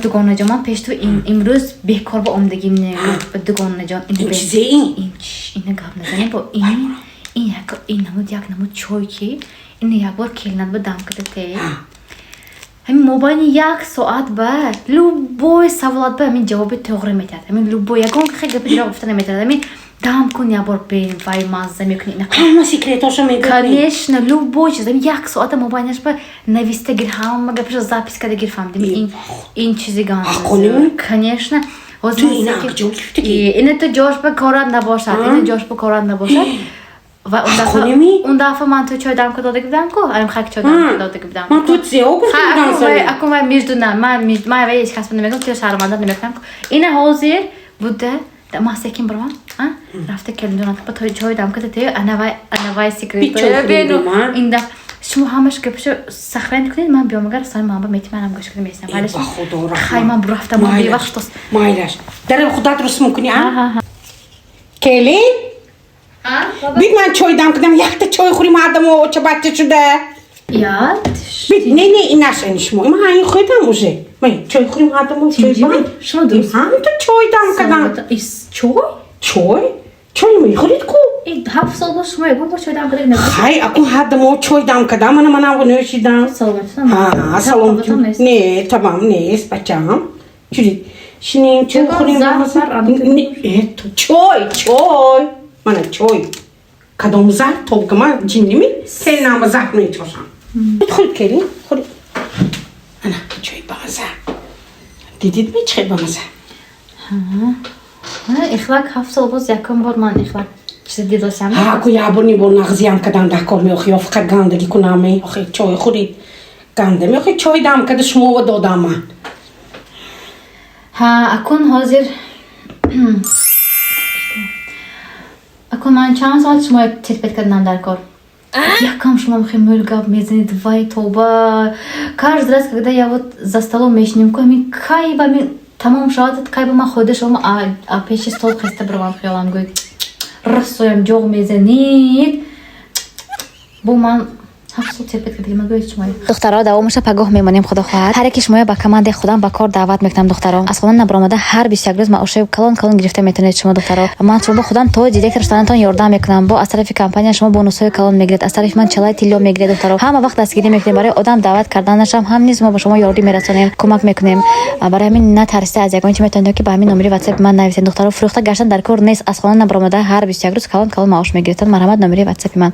دوگانه جان من پیش تو امروز بهکار با عمدگیم دوگانه جان این چیزه این اینه گپ نزنیم با این نمود یک نمود چای که این یک بار کلند با دم کده تی همین موبایل یک ساعت بعد لوبوی سوالات به همین جواب توغره میتاد همین لوبوی یکون که خیلی گفتی را گفتن میتاد همین دم کن یک بار بریم وای مازه میکنی همه سیکریتاشو میگه کنیش نه لوبوی چیز همین یک ساعت موبایلش به نویسته گیر همه گپش زاپیس کرده گیر فهمیدیم این چیزی گانده کنیش نه تو اینا اگجول اینه تو جاش به کارات نباشد اینه جاش به کارات نباشد و اون دفعه من تو چای دم که داده بودم که الان خاک چای دم که داده بودم من تو زیاد گفتم اکنون من میدونم من هیچ کس نمیگم که شرمنده نمیکنم این حاضر بوده ما سکیم برام رفته کلندون با تو چای دم که داده انا وای سیکرت بینو این دفعه شما همش که پیش سخرند کنید من بیام اگر سال من با میتونم گوش کنم میسم ولی خیلی من برفتم من وقت است مایلش در خدا درست میکنی ها کلی بید من چای دم کردم یک چای خوریم آدم و چه بچه شده یاد بید نه این نشنی شما من همین خودم موزه من چای خوریم آدم و چای بان شما درست هم تو چای دم کردم چای میخورید کو این 7 سال باش شما یکون بار چای دم کردید خیلی اکو آدم و چای دم کردم من اون نوشیدم سلام نه تمام نیست بچه‌ام چی شنیم چای خوریم چای من چای کدام زهر تو که من جنیمی خیلی نام زهر میتوشم خود کلی خود انا چای بازه دیدید می چه بازه اخلاق 7 سال باز یکم بار من اخلاق چیز دیداشم کو یابونی بون نغزیام کدام دکور می خیاف فقط گندگی کنامی آخه چای خورید گنده می خیلی چای دام کده شما و دادم من اکن حاضر اکن من چند سال شما تربیت کردم در کار یکم شما خیلی ملگاب میزنید وای توبه کار درست когда я вот за столом мешним коми кай ба ми тамом шод кай ба ма خودشم پیش стол خسته برام خیالم گوی رسویم جوغ میزنید بو من دخترها دوامش پگاه میمونیم خدا خواهد هر کی شما با کمند خودم با کار دعوت میکنم دخترها از خودم نبرآمده هر 21 روز معاش کلان گرفته میتونید شما دخترها من شما خودم تو دیگه رستورانتون یاردم میکنم با از طرف کمپانی شما بونوسای کلان میگیرید از طرف من چلای تیلو میگیرید دخترها همه وقت دستگیری میکنیم برای آدم دعوت کردنش هم نیست ما با شما یاردی میرسونیم کمک میکنیم برای همین نترسید از یگانه چی میتونید که با همین نمره واتساپ من نویسید دخترها فروخته گشتن در کار نیست از خودم نبرآمده هر 21 روز کلان معاش میگیرید مرحمت نمره واتساپ من